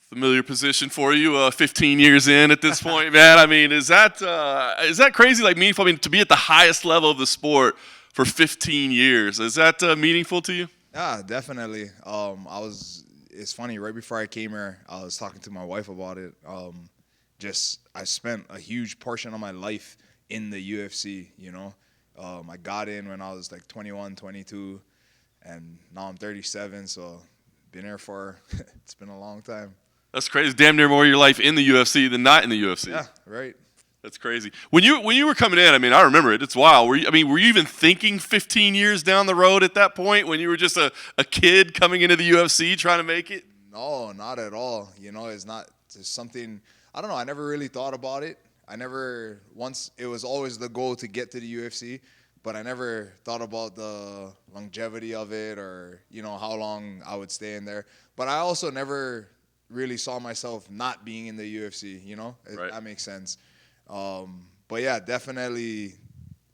Familiar position for you, 15 years in at this point, man. I mean, is that crazy, like meaningful? I mean, to be at the highest level of the sport for 15 years, is that meaningful to you? Yeah, definitely. It's funny, right before I came here, I was talking to my wife about it. I spent a huge portion of my life in the UFC, you know. I got in when I was like 21, 22, and now I'm 37, so been here for, it's been a long time. That's crazy. Damn near more of your life in the UFC than not in the UFC. Yeah, right. That's crazy. When you were coming in, I mean, I remember it. It's wild. Were you even thinking 15 years down the road at that point when you were just a kid coming into the UFC trying to make it? No, not at all. You know, it's something, I don't know, I never really thought about it. It was always the goal to get to the UFC, but I never thought about the longevity of it or, you know, how long I would stay in there. But I also never really saw myself not being in the UFC, you know? Right. That makes sense. But yeah, definitely,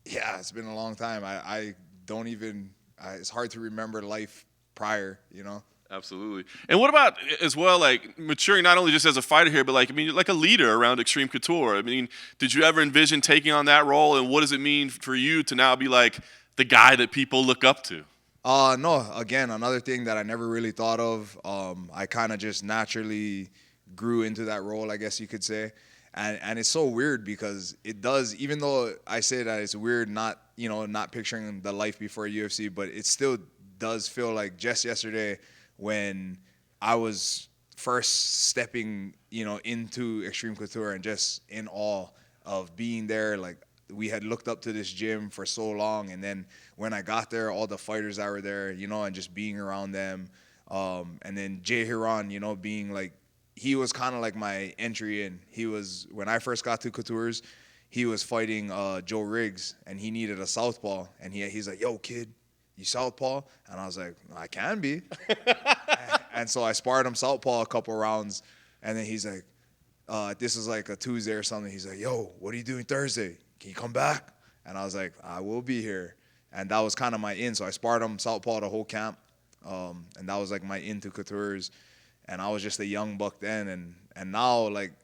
yeah, it's been a long time. I don't even, it's hard to remember life prior, you know? Absolutely. And what about as well, like maturing not only just as a fighter here, but like like a leader around Extreme Couture? I mean, did you ever envision taking on that role, and what does it mean for you to now be like the guy that people look up to? No, again, another thing that I never really thought of. I kind of just naturally grew into that role, I guess you could say. And it's so weird because it does, even though I say that it's weird not picturing the life before UFC, but it still does feel like just yesterday when I was first stepping, into Extreme Couture and just in awe of being there. Like, we had looked up to this gym for so long, and then when I got there, all the fighters that were there, and just being around them, and then Jay Hiran, being like, he was kind of like my entry in. When I first got to Coutures, he was fighting Joe Riggs, and he needed a southpaw, and he's like, "Yo, kid, you southpaw?" And I was like, "I can be." And so I sparred him southpaw a couple rounds, and then he's like, this is like a Tuesday or something. He's like, "Yo, what are you doing Thursday? Can you come back?" And I was like, "I will be here." And that was kind of my in. So I sparred him southpaw the whole camp, and that was like my in to Coutures. And I was just a young buck then, and now like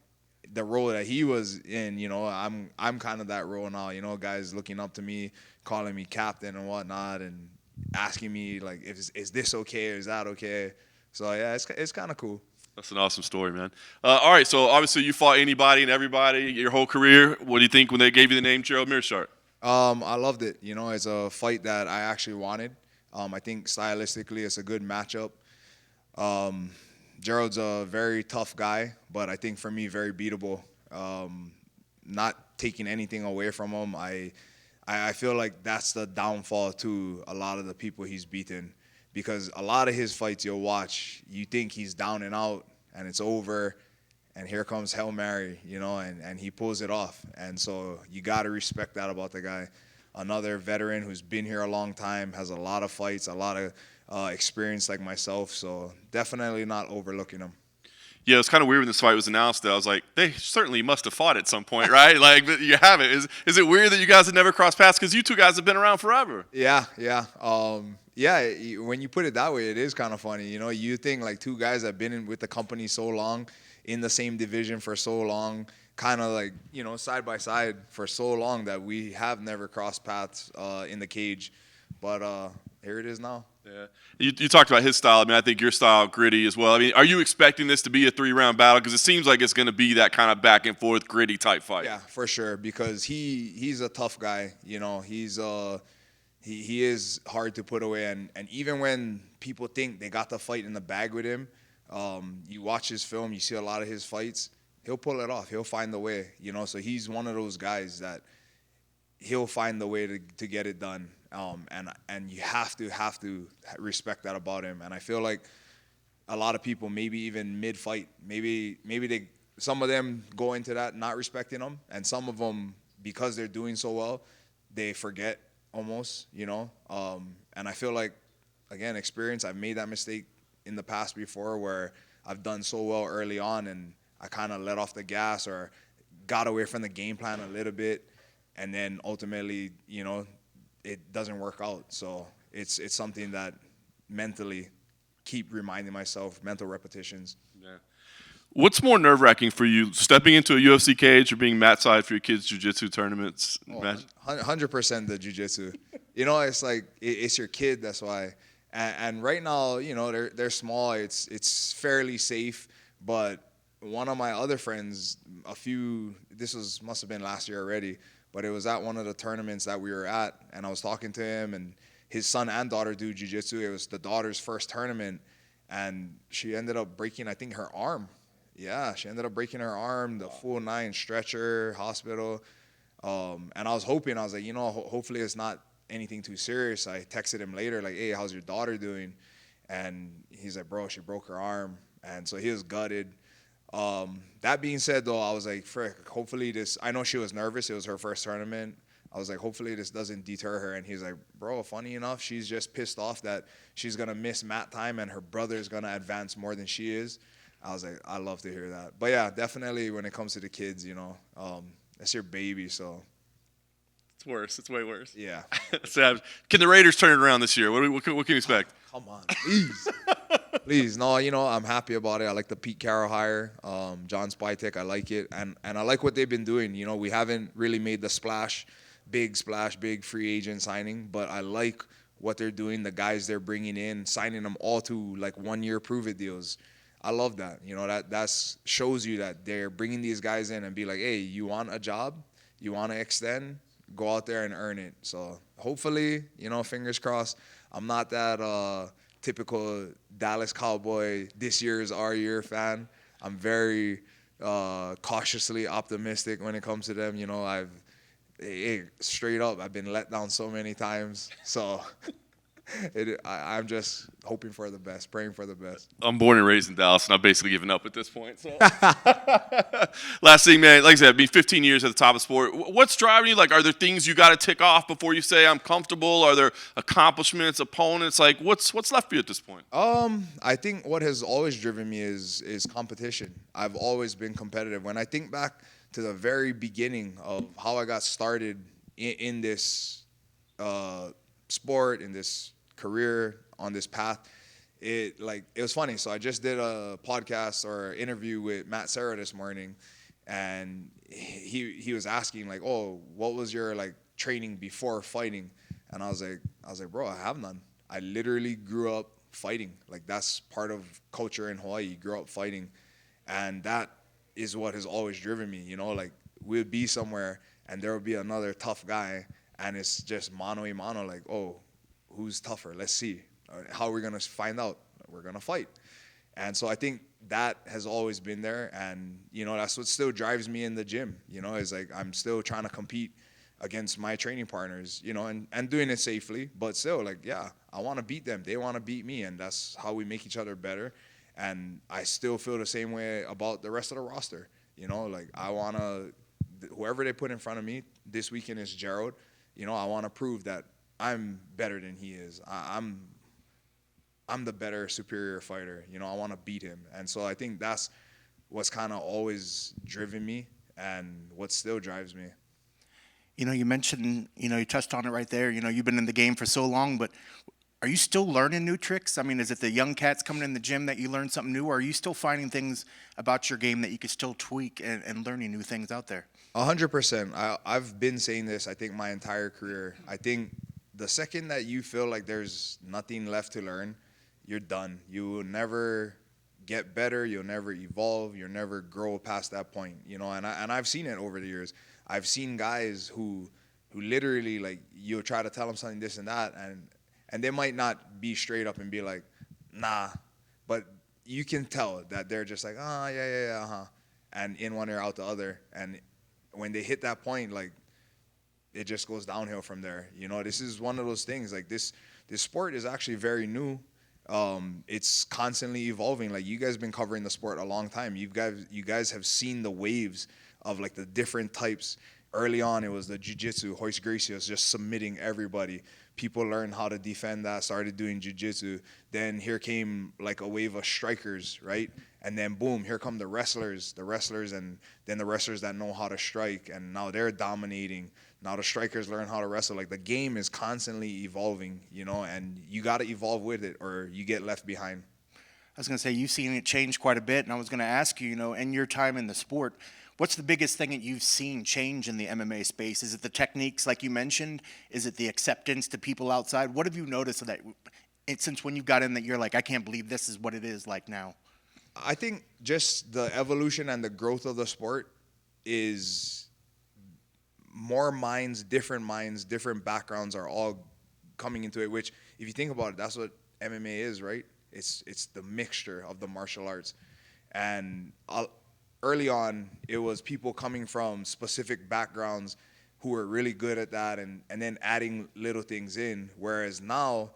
the role that he was in, I'm kind of that role now. Guys looking up to me, calling me captain and whatnot, and asking me like, is this okay or is that okay? So yeah, it's kind of cool. That's an awesome story, man. All right, so obviously you fought anybody and everybody your whole career. What do you think when they gave you the name Gerald Meerschaert? I loved it. It's a fight that I actually wanted. I think stylistically it's a good matchup. Gerald's a very tough guy, but I think for me, very beatable. Not taking anything away from him, I feel like that's the downfall to a lot of the people he's beaten, because a lot of his fights you'll watch, you think he's down and out, and it's over, and here comes Hail Mary, and he pulls it off. And so you got to respect that about the guy. Another veteran who's been here a long time, has a lot of fights, a lot of experience like myself, so definitely not overlooking him. Yeah, it was kind of weird when this fight was announced. That I was like, they certainly must have fought at some point, right? Like, but you haven't. Is it weird that you guys have never crossed paths? Because you two guys have been around forever. Yeah. When you put it that way, it is kind of funny. You think like two guys that have been with the company so long, in the same division for so long, kind of like, side by side for so long, that we have never crossed paths in the cage. But here it is now. Yeah. You talked about his style. I mean, I think your style, gritty as well. I mean, are you expecting this to be a 3-round battle? Because it seems like it's going to be that kind of back and forth, gritty type fight. Yeah, for sure. Because he's a tough guy. He is hard to put away. And even when people think they got the fight in the bag with him, you watch his film, you see a lot of his fights, he'll pull it off. He'll find the way. So he's one of those guys that he'll find the way to get it done. And you have to respect that about him. And I feel like a lot of people, maybe even mid-fight, maybe some of them go into that not respecting him, and some of them, because they're doing so well, they forget almost, And I feel like, again, experience. I've made that mistake in the past before, where I've done so well early on, and I kind of let off the gas or got away from the game plan a little bit, and then ultimately, it doesn't work out. So it's something that mentally keep reminding myself, mental repetitions. Yeah. What's more nerve-wracking for you, stepping into a UFC cage or being mat side for your kids' jiu-jitsu tournaments? 100% the jiu-jitsu. It's like it's your kid. That's why. And right now, they're small. It's fairly safe. But one of my other friends, must have been last year already, but it was at one of the tournaments that we were at, and I was talking to him, and his son and daughter do jiu-jitsu. It was the daughter's first tournament, and she ended up breaking, I think, her arm. Yeah, she ended up breaking her arm, the full 9, stretcher, hospital. And I was hoping, I was like, hopefully it's not anything too serious. I texted him later, like, hey, how's your daughter doing? And he's like, bro, she broke her arm. And so he was gutted. That being said, though, I was like, frick, hopefully I know she was nervous. It was her first tournament. I was like, hopefully this doesn't deter her. And he's like, bro, funny enough, she's just pissed off that she's going to miss mat time and her brother's going to advance more than she is. I was like, I love to hear that. But yeah, definitely when it comes to the kids, that's your baby, so. It's worse. It's way worse. Yeah. Can the Raiders turn it around this year? What can you expect? Come on, please. Please. No, I'm happy about it. I like the Pete Carroll hire. John Spytek, I like it. And I like what they've been doing. We haven't really made the big free agent signing, but I like what they're doing, the guys they're bringing in, signing them all to like 1-year prove-it deals. I love that. That shows you that they're bringing these guys in and be like, hey, you want a job? You want to extend? Go out there and earn it. So hopefully, fingers crossed. I'm not that typical Dallas Cowboy, this year is our year fan. I'm very cautiously optimistic when it comes to them. Straight up, I've been let down so many times. So I'm just hoping for the best, praying for the best. I'm born and raised in Dallas, and I've basically given up at this point. So. Last thing, man, like I said, 15 years at the top of the sport. What's driving you? Like, are there things you got to tick off before you say I'm comfortable? Are there accomplishments, opponents? Like, what's left for you at this point? I think what has always driven me is competition. I've always been competitive. When I think back to the very beginning of how I got started in this sport, in this career, on this path, it was funny. So I just did a podcast or interview with Matt Serra this morning, and he was asking like, oh, what was your training before fighting? And I was like, bro, I have none. I literally grew up fighting. That's part of culture in Hawaii. You grew up fighting, and that is what has always driven me. We'll be somewhere and there will be another tough guy, and it's just mano a mano, oh, who's tougher? Let's see. How are we going to find out? We're going to fight. And so I think that has always been there. And, that's what still drives me in the gym, is I'm still trying to compete against my training partners, and doing it safely. But still, I want to beat them. They want to beat me. And that's how we make each other better. And I still feel the same way about the rest of the roster. I want to, whoever they put in front of me, this weekend is Gerald. I want to prove that I'm better than he is. I'm the better, superior fighter. I want to beat him. And so I think that's what's kind of always driven me and what still drives me. You mentioned, you touched on it right there. You've been in the game for so long, but are you still learning new tricks? I mean, is it the young cats coming in the gym that you learn something new, or are you still finding things about your game that you could still tweak and learning new things out there? 100%. I've been saying this, I think, my entire career. I think the second that you feel like there's nothing left to learn, you're done. You will never get better. You'll never evolve. You'll never grow past that point. And I've seen it over the years. I've seen guys who literally, you'll try to tell them something, this and that, and they might not be straight up and be like, nah, but you can tell that they're just like, yeah, uh-huh, and in one ear, out the other. And when they hit that point, it just goes downhill from there. This is one of those things. This sport is actually very new. It's constantly evolving. You guys been covering the sport a long time. You guys have seen the waves of the different types. Early on, it was the jiu-jitsu. Royce Gracie was just submitting everybody. People learned how to defend that, started doing jiu-jitsu. Then here came a wave of strikers, right? And then boom, here come the wrestlers, and then the wrestlers that know how to strike, and now they're dominating. Now the strikers learn how to wrestle. The game is constantly evolving, and you got to evolve with it or you get left behind. I was going to say, you've seen it change quite a bit, and I was going to ask you, in your time in the sport, what's the biggest thing that you've seen change in the MMA space? Is it the techniques, like you mentioned? Is it the acceptance to people outside? What have you noticed that since when you got in that you're like, I can't believe this is what it is like now? I think just the evolution and the growth of the sport is more minds, different backgrounds are all coming into it, which if you think about it, that's what MMA is, right? It's the mixture of the martial arts. And early on, it was people coming from specific backgrounds who were really good at that and then adding little things in. Whereas now,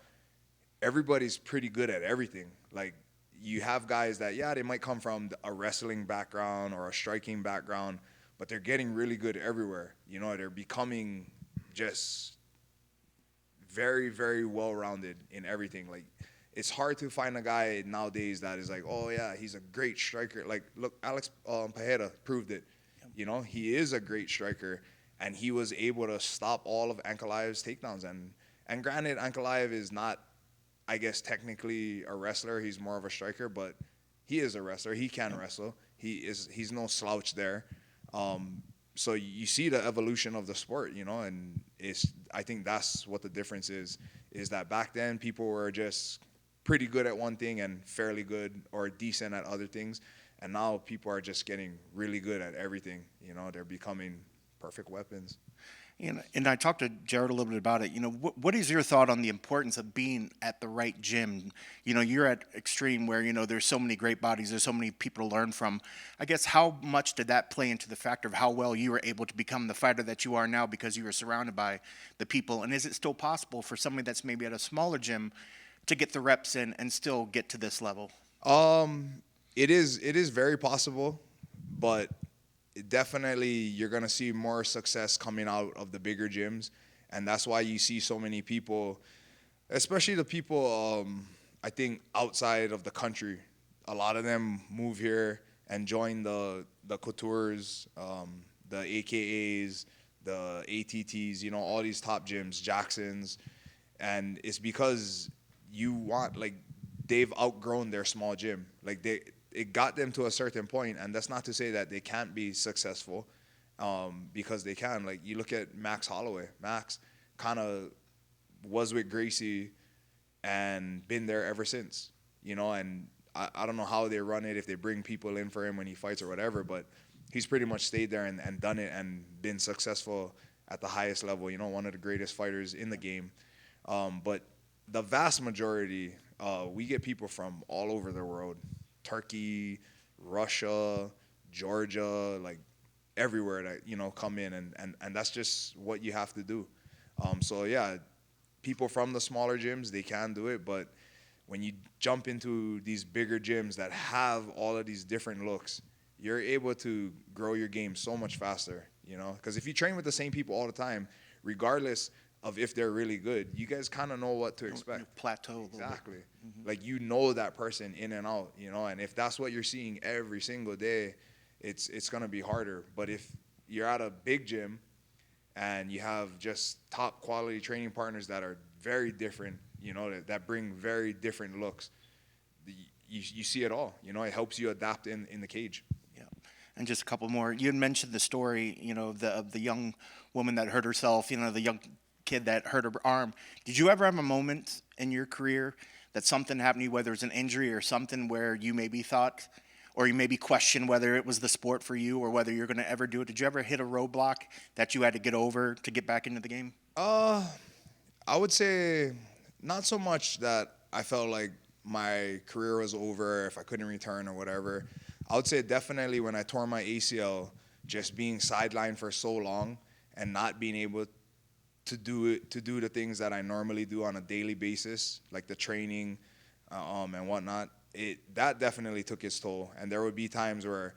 everybody's pretty good at everything. Like, you have guys that, yeah, they might come from a wrestling background or a striking background, but they're getting really good everywhere. They're becoming just very, very well-rounded in everything. Like, it's hard to find a guy nowadays that is like, oh yeah, he's a great striker. Like, look, Alex Pereira proved it. He is a great striker, and he was able to stop all of Ankalaev's takedowns. And granted, Ankalaev is not, I guess, technically a wrestler. He's more of a striker, but he is a wrestler. He can wrestle. He's no slouch there. So you see the evolution of the sport, and I think that's what the difference is that back then people were just pretty good at one thing and fairly good or decent at other things. And now people are just getting really good at everything. They're becoming perfect weapons. And I talked to Gerald a little bit about it. What is your thought on the importance of being at the right gym? You're at Extreme where, there's so many great bodies, there's so many people to learn from. I guess how much did that play into the factor of how well you were able to become the fighter that you are now because you were surrounded by the people? And is it still possible for somebody that's maybe at a smaller gym to get the reps in and still get to this level? It is very possible, but definitely you're going to see more success coming out of the bigger gyms, and that's why you see so many people, especially the people I think outside of the country. A lot of them move here and join the Coutures, the AKAs, the ATTs, all these top gyms, Jacksons, and it's because they've outgrown their small gym. Like, it got them to a certain point, and that's not to say that they can't be successful, because they can. Like, you look at Max Holloway. Max kind of was with Gracie and been there ever since, and I don't know how they run it, if they bring people in for him when he fights or whatever, but he's pretty much stayed there and done it and been successful at the highest level, one of the greatest fighters in the game. But the vast majority, we get people from all over the world. Turkey, Russia, Georgia, like everywhere that come in, and that's just what you have to do. So yeah, people from the smaller gyms, they can do it, but when you jump into these bigger gyms that have all of these different looks, you're able to grow your game so much faster, because if you train with the same people all the time, regardless of if they're really good, you guys kind of know what to expect. You plateau a little bit. Exactly. Mm-hmm. Like, that person in and out, and if that's what you're seeing every single day, it's going to be harder. But if you're at a big gym and you have just top quality training partners that are very different, that bring very different looks, you see it all. It helps you adapt in the cage. Yeah. And just a couple more. You had mentioned the story, of the young woman that hurt herself, the young kid that hurt her arm. Did you ever have a moment in your career that something happened to you, whether it's an injury or something, where you maybe thought, or you maybe questioned whether it was the sport for you or whether you're going to ever do it? Did you ever hit a roadblock that you had to get over to get back into the game? I would say not so much that I felt like my career was over if I couldn't return or whatever. I would say definitely when I tore my ACL, just being sidelined for so long and not being able to do the things that I normally do on a daily basis, like the training and whatnot, that definitely took its toll. And there would be times where,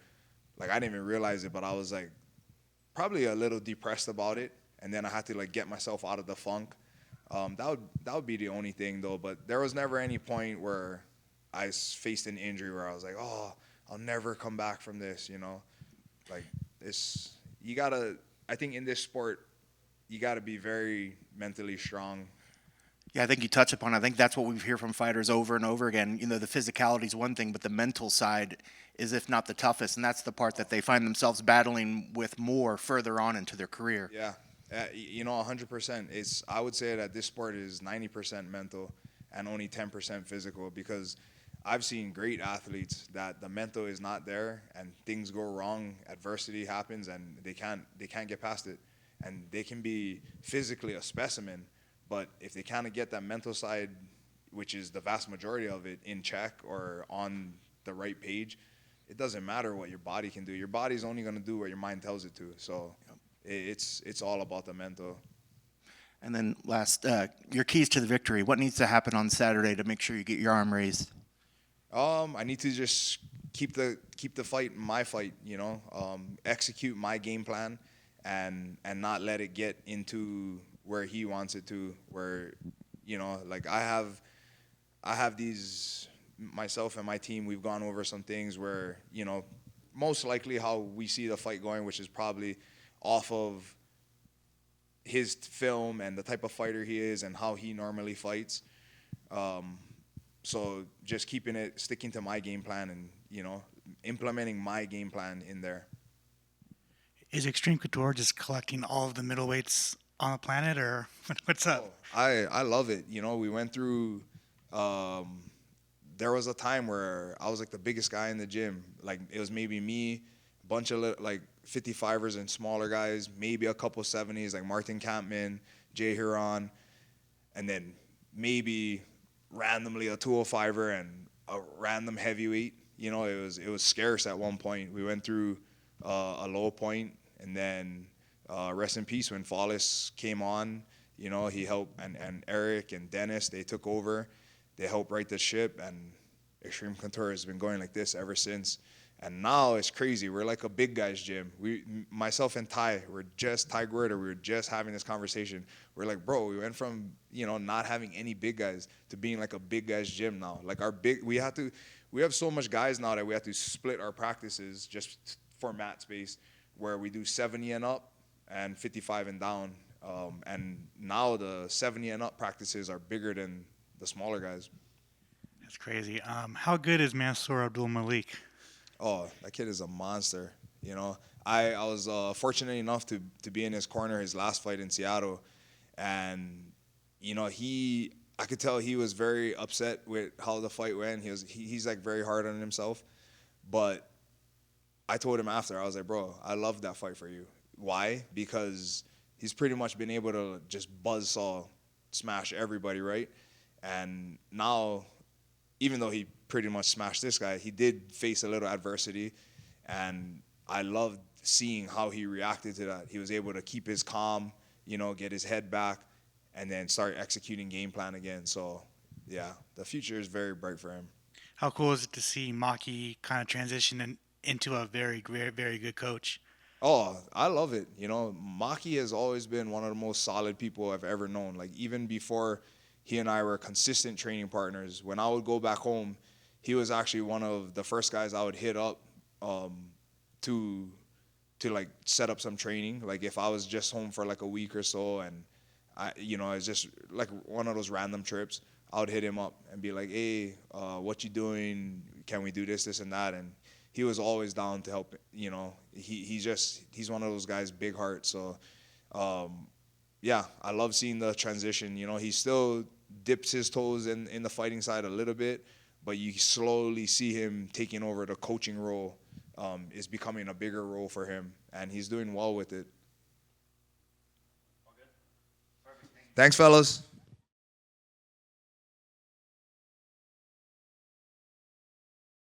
like, I didn't even realize it, but I was like probably a little depressed about it, and then I had to like get myself out of the funk. That would be the only thing though. But there was never any point where I faced an injury where I was like, oh, I'll never come back from this. Like, I think in this sport, you gotta be very mentally strong. Yeah, I think you touch upon it. I think that's what we hear from fighters over and over again. You know, the physicality is one thing, but the mental side is, if not the toughest, and that's the part that they find themselves battling with more further on into their career. Yeah, 100%. I would say that this sport is 90% mental and only 10% physical, because I've seen great athletes that the mental is not there and things go wrong, adversity happens, and they can't get past it, and they can be physically a specimen, but if they kind of get that mental side, which is the vast majority of it, in check or on the right page, it doesn't matter what your body can do. Your body's only going to do what your mind tells it to. So it's all about the mental. And then last, your keys to the victory. What needs to happen on Saturday to make sure you get your arm raised? I need to just keep the fight my fight, execute my game plan, and not let it get into where he wants it to, where, like I have these, myself and my team, we've gone over some things where, most likely how we see the fight going, which is probably off of his film and the type of fighter he is and how he normally fights. So just sticking to my game plan and, implementing my game plan in there. Is Extreme Couture just collecting all of the middleweights on the planet, or what's up? Oh, I love it. We went through, there was a time where I was like the biggest guy in the gym. Like it was maybe me, a bunch of like 55ers and smaller guys, maybe a couple 70s like Martin Kampman, Jay Huron, and then maybe randomly a 205er and a random heavyweight. It was scarce at one point. We went through a low point, and then rest in peace when Flawless came on. He helped, and Eric and Dennis, they took over. They helped right the ship, and Extreme Couture has been going like this ever since. And now it's crazy. We're like a big guys gym. Myself and Ty Guerrero, we were just having this conversation. We're like, bro, we went from, not having any big guys to being like a big guys gym now. Like we have so much guys now that we have to split our practices just for mat space, where we do 70 and up and 55 and down. And now the 70 and up practices are bigger than the smaller guys. That's crazy. How good is Mansour Abdul Malik? Oh, that kid is a monster. I was fortunate enough to be in his corner his last fight in Seattle, and I could tell he was very upset with how the fight went. He's like very hard on himself, but I told him after, I was like, bro, I love that fight for you. Why? Because he's pretty much been able to just buzzsaw smash everybody, right? And now, even though he pretty much smashed this guy, he did face a little adversity, and I loved seeing how he reacted to that. He was able to keep his calm, get his head back, and then start executing game plan again. So, yeah, the future is very bright for him. How cool is it to see Maki kind of transition into a very, very, very good coach? Oh, I love it. Maki has always been one of the most solid people I've ever known. Like, even before he and I were consistent training partners, when I would go back home, he was actually one of the first guys I would hit up to like set up some training. Like if I was just home for like a week or so, and it's just like one of those random trips, I would hit him up and be like, hey, what you doing? Can we do this, this, and that? And he was always down to help. He's one of those guys, big heart. So, yeah, I love seeing the transition. He still dips his toes in the fighting side a little bit, but you slowly see him taking over the coaching role. Is becoming a bigger role for him, and he's doing well with it. Thanks, fellas.